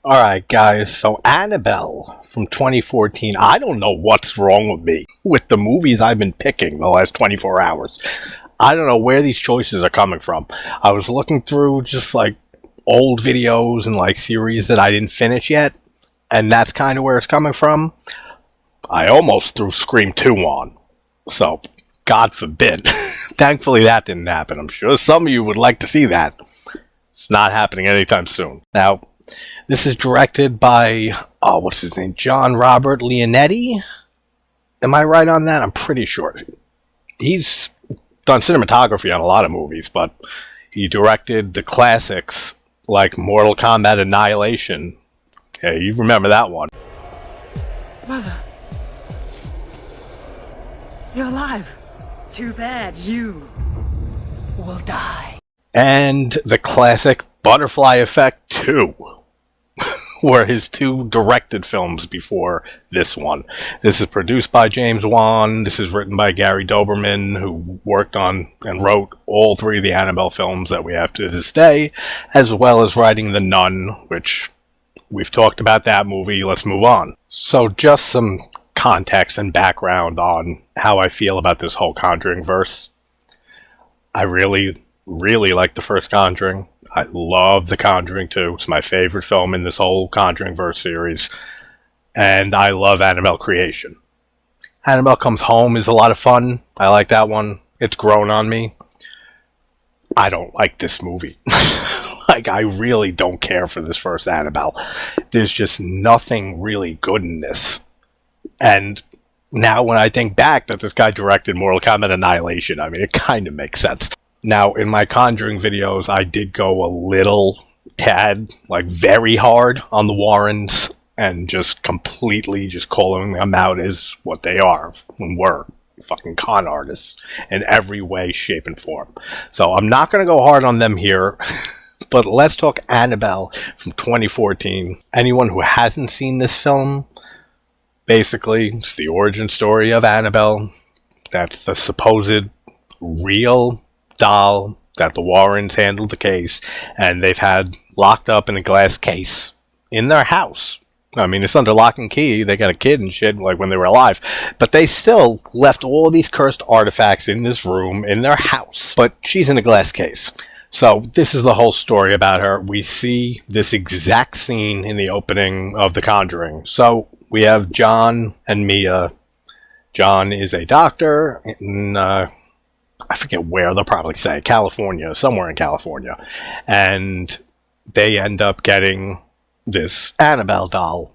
Alright guys, so Annabelle from 2014, I don't know what's wrong with me with the movies I've been picking the last 24 hours. I don't know where these choices are coming from. I was looking through just like old videos and like series that I didn't finish yet, and that's kind of where it's coming from. I almost threw Scream 2 on, so God forbid. Thankfully that didn't happen. I'm sure some of you would like to see that. It's not happening anytime soon. Now, this is directed by, what's his name? John Robert Leonetti? Am I right on that? I'm pretty sure. He's done cinematography on a lot of movies, but he directed the classics like Mortal Kombat Annihilation. Hey, you remember that one. Mother, you're alive. Too bad you will die. And the classic Butterfly Effect 2. Were his two directed films before this one. This is produced by James Wan. This is written by Gary Doberman, who worked on and wrote all three of the Annabelle films that we have to this day, as well as writing The Nun, which we've talked about that movie. Let's move on. So just some context and background on how I feel about this whole Conjuringverse. I really like the first Conjuring. I love The Conjuring 2. It's my favorite film in this whole Conjuringverse series. And I love Annabelle Creation. Annabelle Comes Home is a lot of fun. I like that one. It's grown on me. I don't like this movie. Like, I really don't care for this first Annabelle. There's just nothing really good in this. And now when I think back that this guy directed Mortal Kombat Annihilation, I mean, it kind of makes sense. Now, in my Conjuring videos, I did go a little tad, like very hard on the Warrens and just completely just calling them out as what they are and were. Fucking con artists in every way, shape, and form. So I'm not going to go hard on them here, but let's talk Annabelle from 2014. Anyone who hasn't seen this film, basically, it's the origin story of Annabelle. That's the supposed real doll that the Warrens handled the case, and they've had locked up in a glass case in their house. I mean, it's under lock and key. They got a kid and shit, like when they were alive, but they still left all these cursed artifacts in this room in their house, but she's in a glass case. So this is the whole story about her. We see this exact scene in the opening of The Conjuring. So we have John and Mia. John is a doctor in I forget where, they'll probably say California, somewhere in California. And they end up getting this Annabelle doll.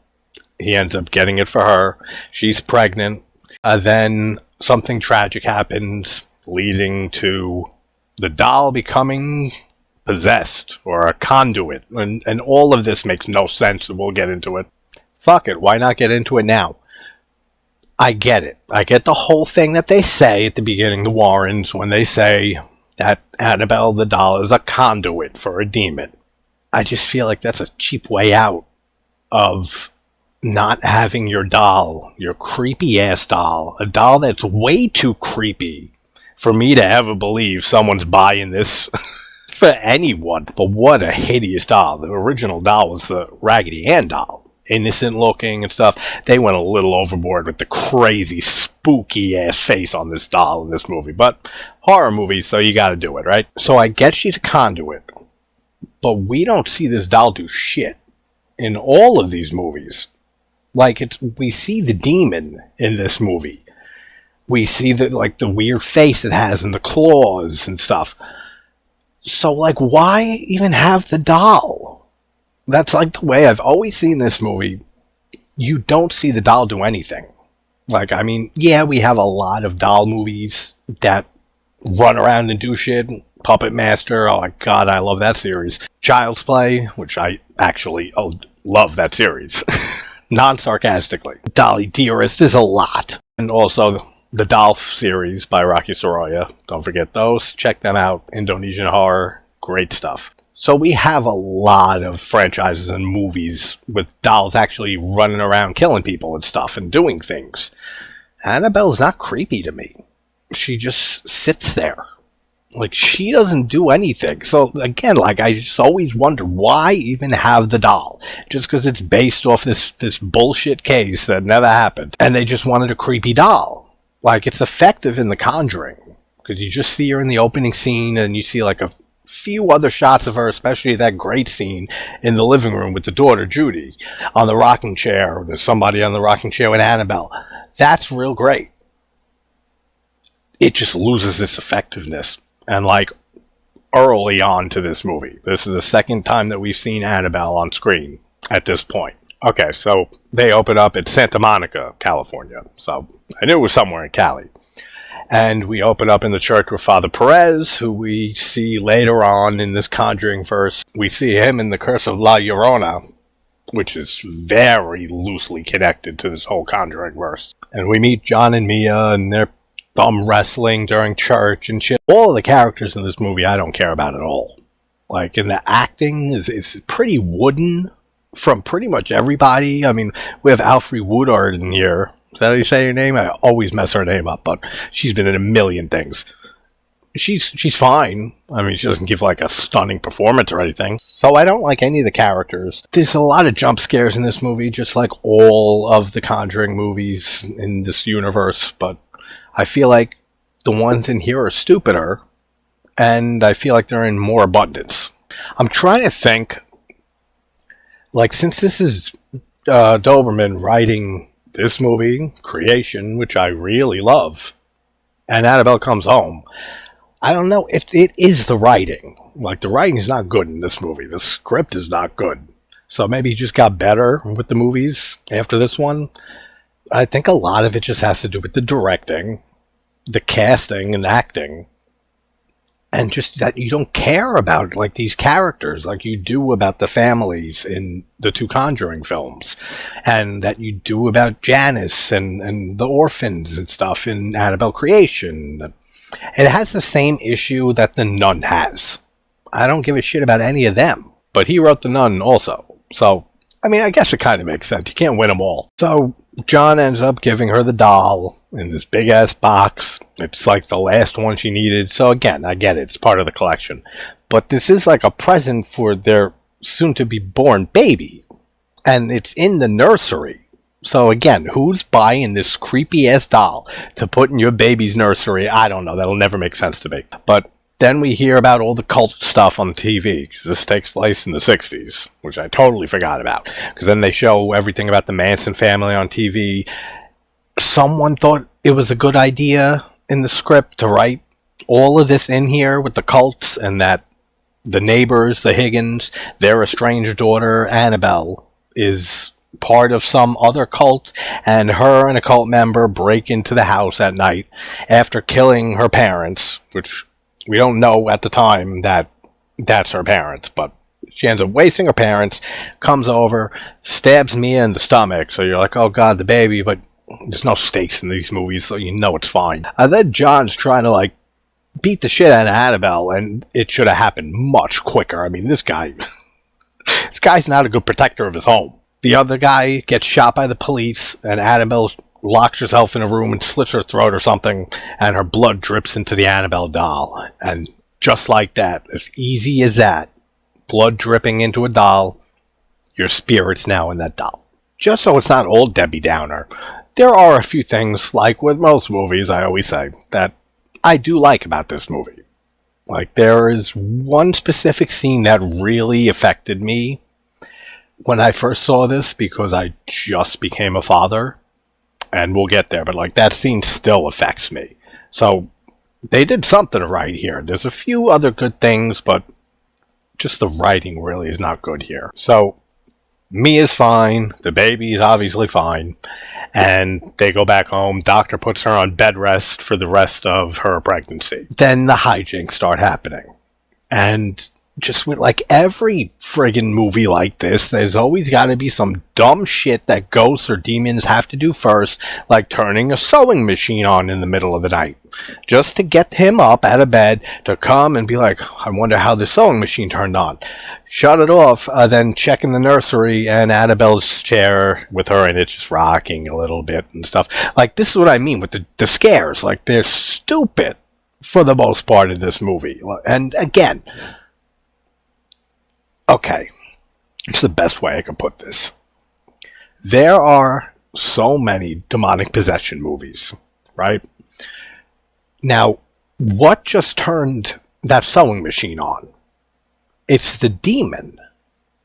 He ends up getting it for her. She's pregnant. Then something tragic happens, leading to the doll becoming possessed or a conduit. And all of this makes no sense, and we'll get into it. Fuck it, why not get into it now? I get it. I get the whole thing that they say at the beginning, the Warrens, when they say that Annabelle the doll is a conduit for a demon. I just feel like that's a cheap way out of not having your doll, your creepy-ass doll, a doll that's way too creepy for me to ever believe someone's buying this for anyone. But what a hideous doll. The original doll was the Raggedy Ann doll. Innocent looking and stuff. They went a little overboard with the crazy spooky ass face on this doll in this movie, but horror movies, so you gotta do it, right? So I get she's a conduit, but we don't see this doll do shit in all of these movies. Like, we see the demon in this movie. We see the weird face it has and the claws and stuff. So like, why even have the doll? That's like the way I've always seen this movie. You don't see the doll do anything. Like, I mean, yeah, we have a lot of doll movies that run around and do shit. Puppet Master, oh my god, I love that series. Child's Play, which I actually love that series. Non-sarcastically. Dolly Dearest, there's a lot. And also the Doll series by Rocky Soroya. Don't forget those. Check them out. Indonesian horror. Great stuff. So we have a lot of franchises and movies with dolls actually running around killing people and stuff and doing things. Annabelle's not creepy to me. She just sits there. Like, she doesn't do anything. So, again, like, I just always wonder, why even have the doll? Just because it's based off this bullshit case that never happened. And they just wanted a creepy doll. Like, it's effective in The Conjuring. Because you just see her in the opening scene, and you see, like, a few other shots of her, especially that great scene in the living room with the daughter, Judy, on the rocking chair. There's somebody on the rocking chair with Annabelle. That's real great. It just loses its effectiveness. And, like, early on to this movie. This is the second time that we've seen Annabelle on screen at this point. Okay, so they open up at Santa Monica, California. So I knew it was somewhere in Cali. And we open up in the church with Father Perez, who we see later on in this Conjuringverse. We see him in the Curse of La Llorona, which is very loosely connected to this whole Conjuringverse. And we meet John and Mia, and they're thumb wrestling during church and shit. All of the characters in this movie I don't care about at all. Like, and the acting is pretty wooden from pretty much everybody. I mean, we have Alfre Woodard in here. Is that how you say her name? I always mess her name up, but she's been in a million things. She's fine. I mean, she doesn't give like a stunning performance or anything. So I don't like any of the characters. There's a lot of jump scares in this movie, just like all of the Conjuring movies in this universe, but I feel like the ones in here are stupider, and I feel like they're in more abundance. I'm trying to think, like, since this is Doberman writing this movie, Creation, which I really love, and Annabelle Comes Home, I don't know if it is the writing. Like, the writing is not good in this movie. The script is not good. So maybe he just got better with the movies after this one. I think a lot of it just has to do with the directing, the casting and acting, and just that you don't care about like these characters like you do about the families in the two Conjuring films, and that you do about Janice and the orphans and stuff in Annabelle Creation. It has the same issue that The Nun has. I don't give a shit about any of them, but he wrote The Nun also. So, I mean, I guess it kind of makes sense. You can't win them all. So John ends up giving her the doll in this big-ass box. It's like the last one she needed. So again, I get it. It's part of the collection. But this is like a present for their soon-to-be-born baby. And it's in the nursery. So again, who's buying this creepy-ass doll to put in your baby's nursery? I don't know. That'll never make sense to me. But then we hear about all the cult stuff on the TV, because this takes place in the 60s, which I totally forgot about. Because then they show everything about the Manson family on TV. Someone thought it was a good idea in the script to write all of this in here with the cults, and that the neighbors, the Higgins, their estranged daughter, Annabelle, is part of some other cult, and her and a cult member break into the house at night after killing her parents, which we don't know at the time that that's her parents, but she ends up wasting her parents, comes over, stabs Mia in the stomach, so you're like, oh god, the baby, but there's no stakes in these movies, so you know it's fine. And then John's trying to, like, beat the shit out of Annabelle, and it should have happened much quicker. I mean, this guy's not a good protector of his home. The other guy gets shot by the police, and Annabelle locks herself in a room and slits her throat or something, and her blood drips into the Annabelle doll. And just like that, as easy as that, blood dripping into a doll, your spirit's now in that doll. Just so it's not all Debbie Downer, there are a few things, like with most movies, I always say, that I do like about this movie. Like, there is one specific scene that really affected me when I first saw this, because I just became a father, and we'll get there, but like that scene still affects me. So they did something right here. There's a few other good things, but just the writing really is not good here. So Mia's fine, the baby's obviously fine, and they go back home. Doctor puts her on bed rest for the rest of her pregnancy. Then the hijinks start happening, and just with like every friggin' movie like this, there's always got to be some dumb shit that ghosts or demons have to do first, like turning a sewing machine on in the middle of the night, just to get him up out of bed to come and be like, I wonder how the sewing machine turned on. Shut it off, then check in the nursery, and Annabelle's chair with her, and it's just rocking a little bit and stuff. Like, this is what I mean with the scares. Like, they're stupid. for the most part in this movie. And again, okay, it's the best way I can put this. There are so many demonic possession movies, right? Now, what just turned that sewing machine on? It's the demon,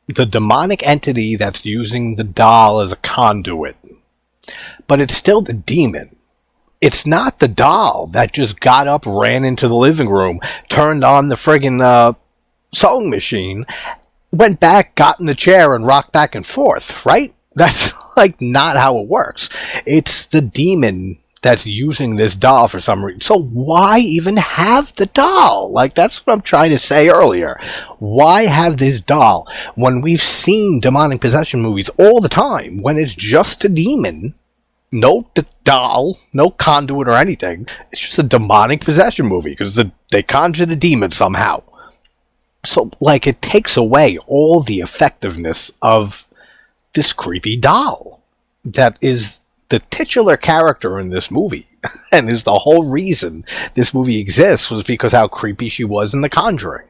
the demonic entity that's using the doll as a conduit. But it's still the demon. It's not the doll that just got up, ran into the living room, turned on the friggin' sewing machine, went back, got in the chair, and rocked back and forth, right? That's like not how it works. It's the demon that's using this doll for some reason. So why even have the doll? Like, that's what I'm trying to say earlier. Why have this doll when we've seen demonic possession movies all the time, when it's just a demon, no doll, no conduit or anything. It's just a demonic possession movie because they conjured a demon somehow. So, like, it takes away all the effectiveness of this creepy doll that is the titular character in this movie, and is the whole reason this movie exists, was because how creepy she was in The Conjuring.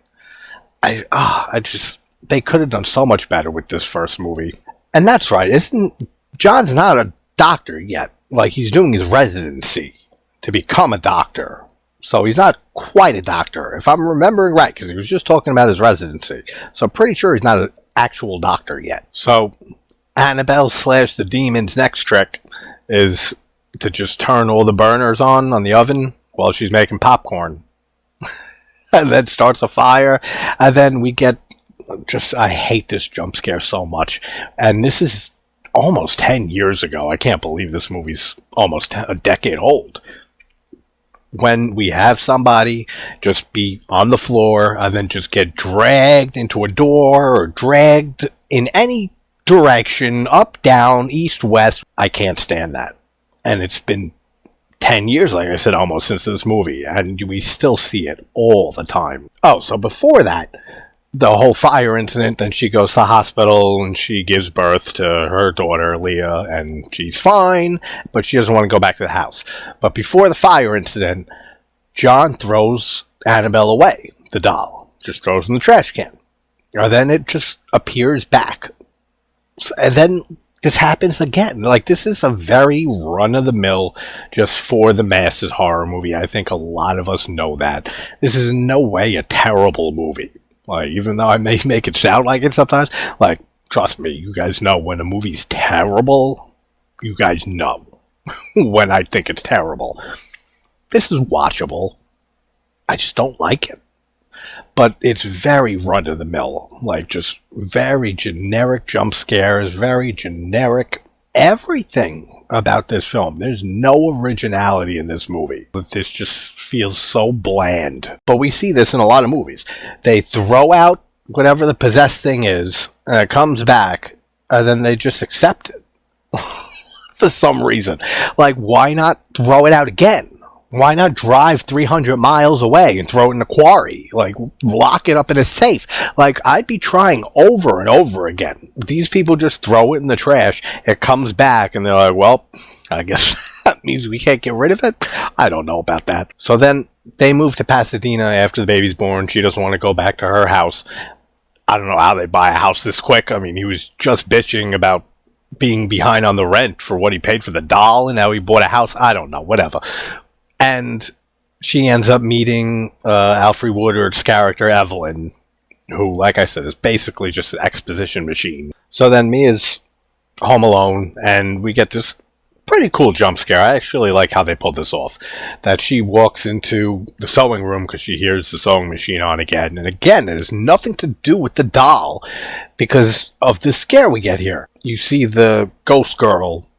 They could have done so much better with this first movie. And that's right, John's not a doctor yet. Like, he's doing his residency to become a doctor. So he's not quite a doctor, if I'm remembering right, because he was just talking about his residency. So I'm pretty sure he's not an actual doctor yet. So Annabelle / the demon's next trick is to just turn all the burners on the oven while she's making popcorn. And then starts a fire. And then we get I hate this jump scare so much. And this is almost 10 years ago. I can't believe this movie's almost a decade old. When we have somebody just be on the floor and then just get dragged into a door or dragged in any direction, up, down, east, west. I can't stand that. And it's been 10 years, like I said, almost since this movie, and we still see it all the time. Oh, so before that, the whole fire incident, then she goes to the hospital and she gives birth to her daughter, Leah, and she's fine, but she doesn't want to go back to the house. But before the fire incident, John throws Annabelle away, the doll. Just throws in the trash can. And then it just appears back. And then this happens again. Like, this is a very run-of-the-mill, just for the masses horror movie. I think a lot of us know that. This is in no way a terrible movie. Like, even though I may make it sound like it sometimes, like, trust me, you guys know when a movie's terrible, you guys know when I think it's terrible. This is watchable. I just don't like it. But it's very run-of-the-mill, like just very generic jump scares, very generic everything about this film. There's no originality in this movie. This just feels so bland. But we see this in a lot of movies. They throw out whatever the possessed thing is, and it comes back, and then they just accept it. For some reason. Like, why not throw it out again? Why not drive 300 miles away and throw it in a quarry? Like, lock it up in a safe. Like, I'd be trying over and over again. These people just throw it in the trash. It comes back, and they're like, well, I guess that means we can't get rid of it? I don't know about that. So then they move to Pasadena after the baby's born. She doesn't want to go back to her house. I don't know how they buy a house this quick. I mean, he was just bitching about being behind on the rent for what he paid for the doll, and now he bought a house. I don't know, whatever. And she ends up meeting Alfre Woodard's character, Evelyn, who, like I said, is basically just an exposition machine. So then Mia's home alone, and we get this pretty cool jump scare. I actually like how they pulled this off. That she walks into the sewing room because she hears the sewing machine on again. And again, it has nothing to do with the doll because of this scare we get here. You see the ghost girl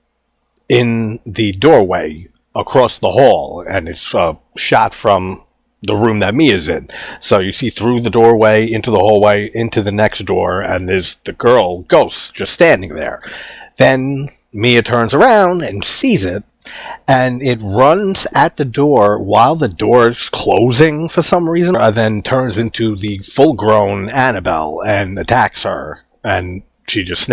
in the doorway across the hall, and it's shot from the room that Mia's in. So you see through the doorway, into the hallway, into the next door, and there's the girl, ghost, just standing there. Then Mia turns around and sees it, and it runs at the door while the door's closing for some reason, and then turns into the full-grown Annabelle and attacks her, and she just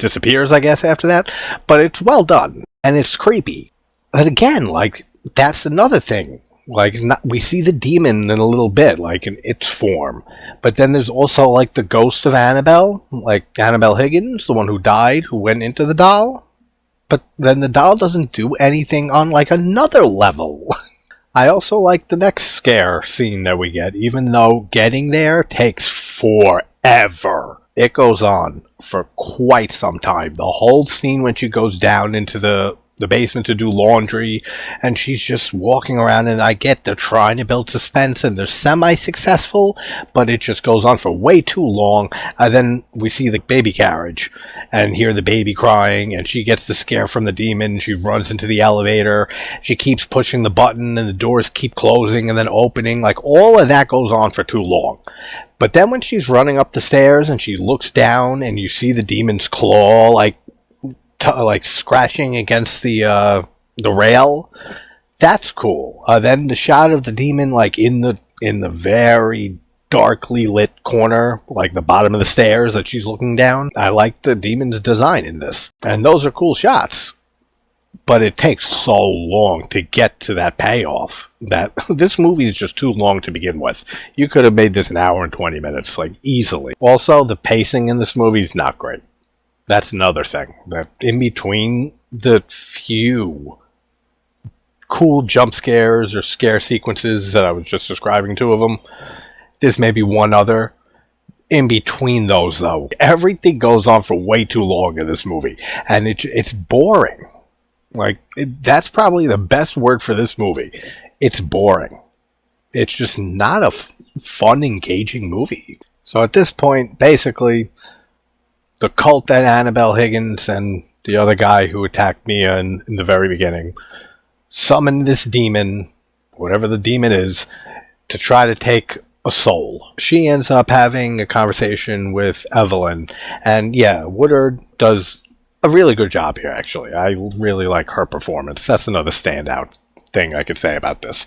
disappears, I guess, after that. But it's well done, and it's creepy. But again, like, that's another thing Like, we see the demon in a little bit, like in its form. But then there's also, like, the ghost of Annabelle, like Annabelle Higgins, the one who died, who went into the doll. But then the doll doesn't do anything on, like, another level. I also like the next scare scene that we get, even though getting there takes forever. It goes on for quite some time. The whole scene when she goes down into the basement to do laundry, and she's just walking around, and I get they're trying to build suspense, and they're semi-successful, but it just goes on for way too long. And then we see the baby carriage, and hear the baby crying, and she gets the scare from the demon, she runs into the elevator, she keeps pushing the button, and the doors keep closing and then opening. Like, all of that goes on for too long. But then when she's running up the stairs, and she looks down, and you see the demon's claw, like scratching against the rail. That's cool. Then the shot of the demon, like in the very darkly lit corner, like the bottom of the stairs that she's looking down. I like the demon's design in this, and those are cool shots. But it takes so long to get to that payoff that this movie is just too long to begin with. You could have made this an hour and 20 minutes, like, easily. Also, the pacing in this movie is not great. That's another thing. That in between the few cool jump scares or scare sequences that I was just describing, two of them, there's maybe one other. In between those, though, everything goes on for way too long in this movie. And it's boring. Like, that's probably the best word for this movie. It's boring. It's just not a fun, engaging movie. So at this point, basically, the cult that Annabelle Higgins and the other guy who attacked Mia in the very beginning summoned this demon, whatever the demon is, to try to take a soul. She ends up having a conversation with Evelyn, and yeah, Woodard does a really good job here, actually. I really like her performance. That's another standout thing I could say about this.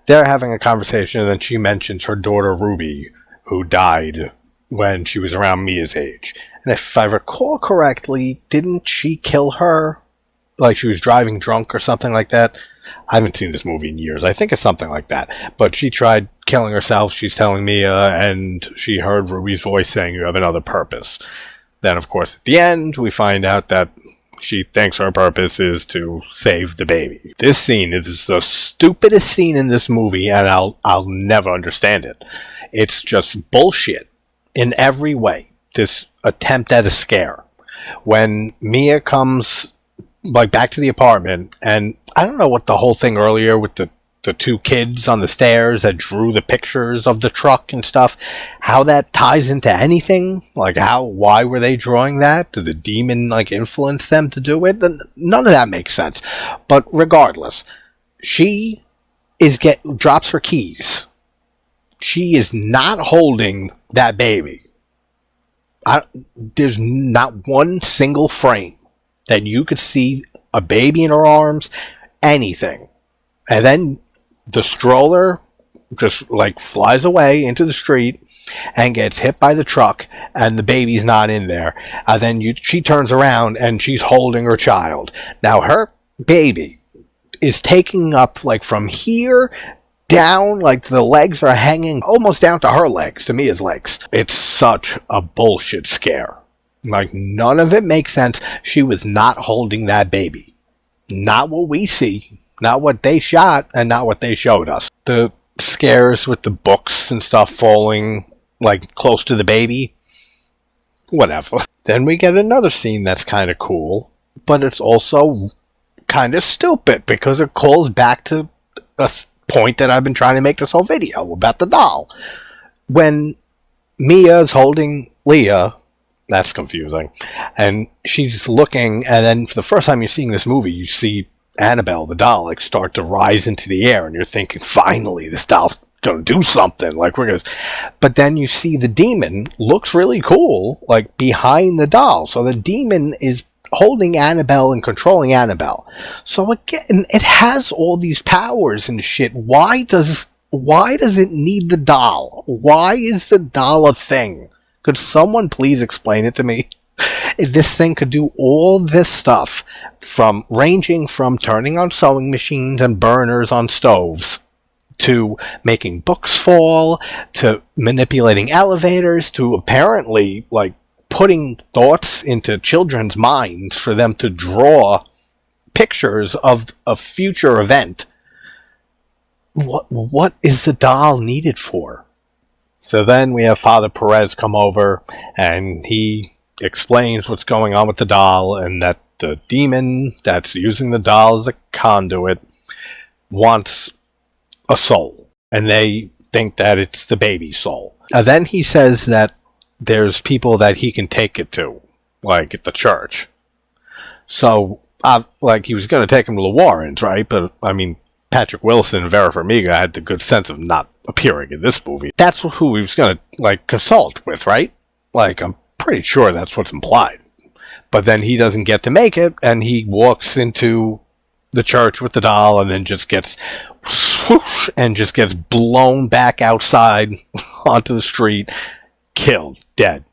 They're having a conversation, and then she mentions her daughter Ruby, who died when she was around Mia's age. And if I recall correctly, didn't she kill her? Like, she was driving drunk or something like that? I haven't seen this movie in years. I think it's something like that. But she tried killing herself, she's telling Mia, and she heard Ruby's voice saying, "You have another purpose." Then, of course, at the end, we find out that she thinks her purpose is to save the baby. This scene is the stupidest scene in this movie, and I'll never understand it. It's just bullshit in every way. This attempt at a scare. When Mia comes, like, back to the apartment, and I don't know what the whole thing earlier with the two kids on the stairs that drew the pictures of the truck and stuff, how that ties into anything. Like, why were they drawing that? Did the demon, like, influence them to do it? None of that makes sense. But regardless, she drops her keys. She is not holding that baby. There's not one single frame that you could see a baby in her arms, anything. And then the stroller just, like, flies away into the street and gets hit by the truck, and the baby's not in there. And then she turns around and she's holding her child. Now, her baby is taking up, like, from here down, like, the legs are hanging almost down to her legs, to Mia's legs. It's such a bullshit scare. Like, none of it makes sense. She was not holding that baby. Not what we see. Not what they shot, and not what they showed us. The scares with the books and stuff falling, like, close to the baby, whatever. Then we get another scene that's kind of cool, but it's also kind of stupid, because it calls back to a point that I've been trying to make this whole video about the doll. When Mia's holding Leah, that's confusing, and she's looking, and then for the first time you're seeing this movie, you see Annabelle, the doll, like, start to rise into the air, and you're thinking, finally, this doll's gonna do something, like, but then you see the demon looks really cool, like, behind the doll. So the demon is holding Annabelle and controlling Annabelle. So again, it has all these powers and shit. Why does it need the doll? Why is the doll a thing? Could someone please explain it to me? This thing could do all this stuff, ranging from turning on sewing machines and burners on stoves to making books fall, to manipulating elevators, to apparently, like, putting thoughts into children's minds for them to draw pictures of a future event. What is the doll needed for? So then we have Father Perez come over, and he explains what's going on with the doll, and that the demon that's using the doll as a conduit wants a soul, and they think that it's the baby's soul. And then he says that there's people that he can take it to, like at the church. So, like, he was going to take him to the Warrens, right? But, I mean, Patrick Wilson and Vera Farmiga had the good sense of not appearing in this movie. That's who he was going to, like, consult with, right? Like, I'm pretty sure that's what's implied. But then he doesn't get to make it, and he walks into the church with the doll, and then just gets swoosh, and just gets blown back outside onto the street, killed, dead.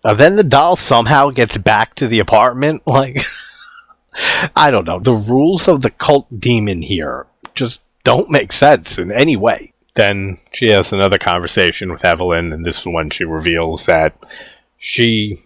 Then the doll somehow gets back to the apartment. Like, I don't know. The rules of the cult demon here just don't make sense in any way. Then she has another conversation with Evelyn, and this is when she reveals that she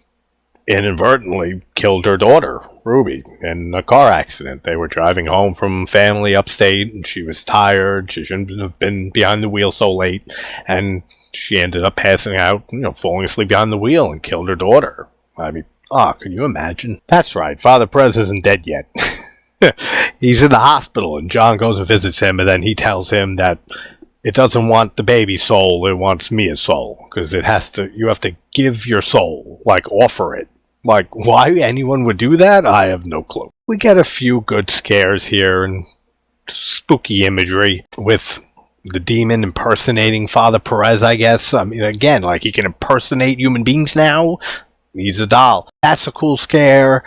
inadvertently killed her daughter, Ruby, in a car accident. They were driving home from family upstate, and she was tired. She shouldn't have been behind the wheel so late, and she ended up passing out, falling asleep behind the wheel, and killed her daughter. I mean, can you imagine? That's right, Father Perez isn't dead yet. He's in the hospital, and John goes and visits him, and then he tells him that it doesn't want the baby's soul, it wants Mia's soul, because you have to give your soul, like, offer it. Like, why anyone would do that, I have no clue. We get a few good scares here, and spooky imagery with the demon impersonating Father Perez, I guess. I mean, again, like, he can impersonate human beings now. He's a doll. That's a cool scare.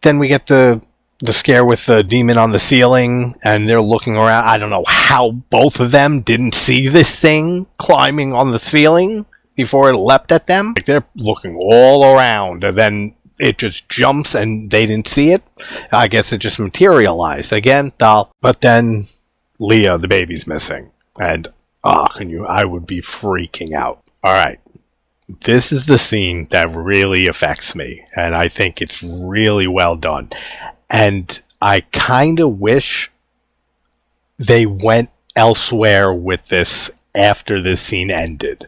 Then we get the scare with the demon on the ceiling, and they're looking around. I don't know how both of them didn't see this thing climbing on the ceiling before it leapt at them. Like, they're looking all around, and then it just jumps, and they didn't see it. I guess it just materialized. Again, doll. But then Leah, the baby's missing. And, I would be freaking out. Alright. This is the scene that really affects me, and I think it's really well done. And I kind of wish they went elsewhere with this after this scene ended.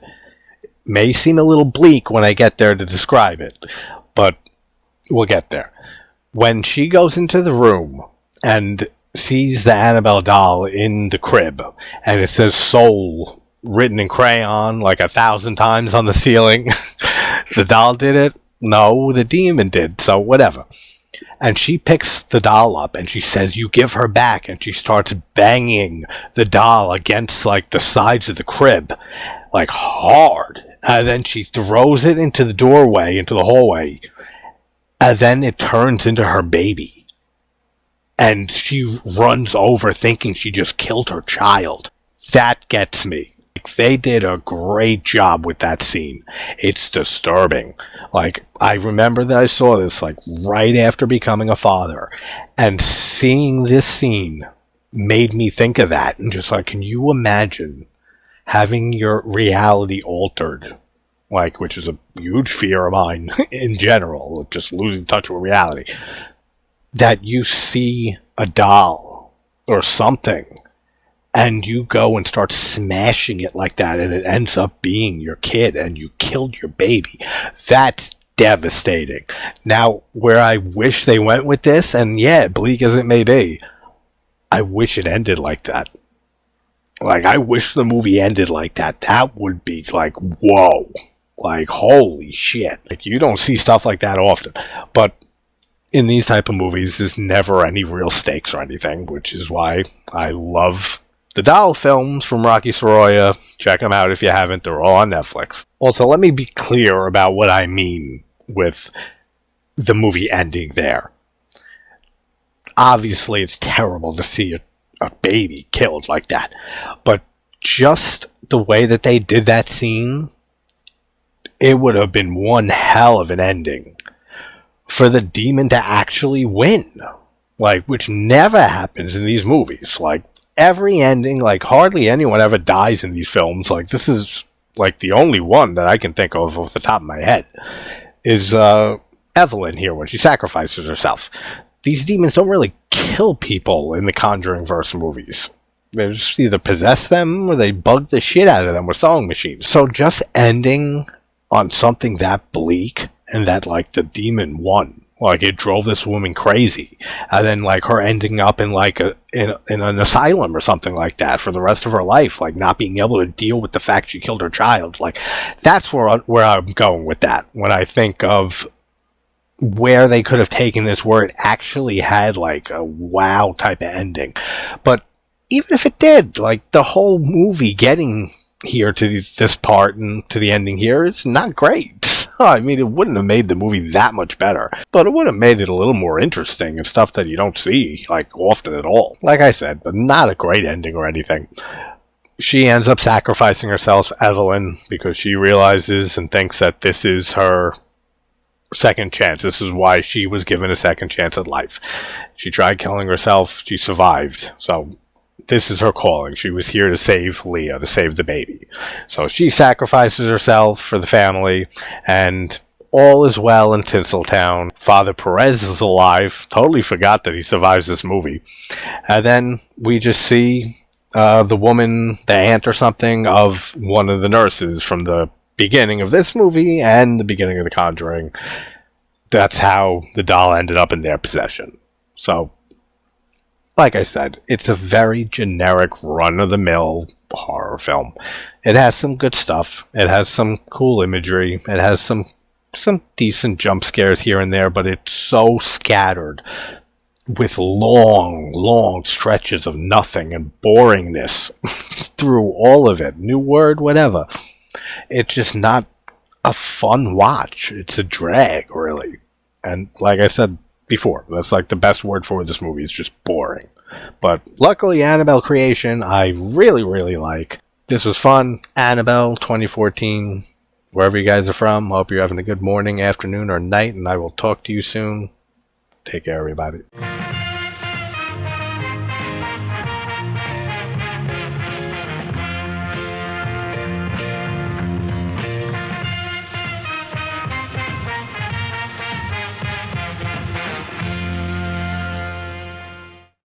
May seem a little bleak when I get there to describe it, but we'll get there. When she goes into the room and sees the Annabelle doll in the crib, and it says soul written in crayon like 1,000 times on the ceiling, the doll did it? No, the demon did, so whatever. And she picks the doll up, and she says, "You give her back," and she starts banging the doll against, like, the sides of the crib, like, hard. And then she throws it into the doorway, into the hallway, and then it turns into her baby. And she runs over thinking she just killed her child. That gets me. Like, they did a great job with that scene. It's disturbing. Like, I remember that I saw this, like, right after becoming a father. And seeing this scene made me think of that. And just like, can you imagine having your reality altered? Like, which is a huge fear of mine in general, just losing touch with reality. That you see a doll or something, and you go and start smashing it like that, and it ends up being your kid, and you killed your baby. That's devastating. Now, where I wish they went with this, and yeah, bleak as it may be, I wish it ended like that. Like, I wish the movie ended like that. That would be like, whoa. Like, holy shit. Like, you don't see stuff like that often. But in these type of movies, there's never any real stakes or anything, which is why I love the doll films from Rocky Soroya. Check them out if you haven't. They're all on Netflix. Also, let me be clear about what I mean with the movie ending there. Obviously, it's terrible to see a baby killed like that. But just the way that they did that scene, it would have been one hell of an ending for the demon to actually win. Like, which never happens in these movies. Like, every ending, like hardly anyone ever dies in these films. Like this is like the only one that I can think of off the top of my head is Evelyn here when she sacrifices herself. These demons don't really kill people in the Conjuringverse movies. They just either possess them or they bug the shit out of them with sewing machines. So just ending on something that bleak and that like the demon won. Like it drove this woman crazy, and then like her ending up in like in an asylum or something like that for the rest of her life, like not being able to deal with the fact she killed her child. Like that's where I'm going with that when I think of where they could have taken this, where it actually had like a wow type of ending. But even if it did, like the whole movie getting here to this part and to the ending here, it's not great. I mean, it wouldn't have made the movie that much better, but it would have made it a little more interesting and stuff that you don't see, like, often at all. Like I said, but not a great ending or anything. She ends up sacrificing herself, Evelyn, because she realizes and thinks that this is her second chance. This is why she was given a second chance at life. She tried killing herself. She survived. So this is her calling. She was here to save Leah, to save the baby. So she sacrifices herself for the family, and all is well in Tinseltown. Father Perez is alive. Totally forgot that he survives this movie. And then we just see the woman, the aunt or something, of one of the nurses from the beginning of this movie and the beginning of The Conjuring. That's how the doll ended up in their possession. So like I said, it's a very generic, run-of-the-mill horror film. It has some good stuff. It has some cool imagery. It has some decent jump scares here and there, but it's so scattered with long stretches of nothing and boringness through all of it. New word, whatever. It's just not a fun watch. It's a drag, really. And like I said before, that's like the best word for this movie. It's just boring. But luckily, Annabelle creation, I really like. This was fun. Annabelle 2014, wherever you guys are from. Hope you're having a good morning, afternoon, or night, and I will talk to you soon. Take care, everybody.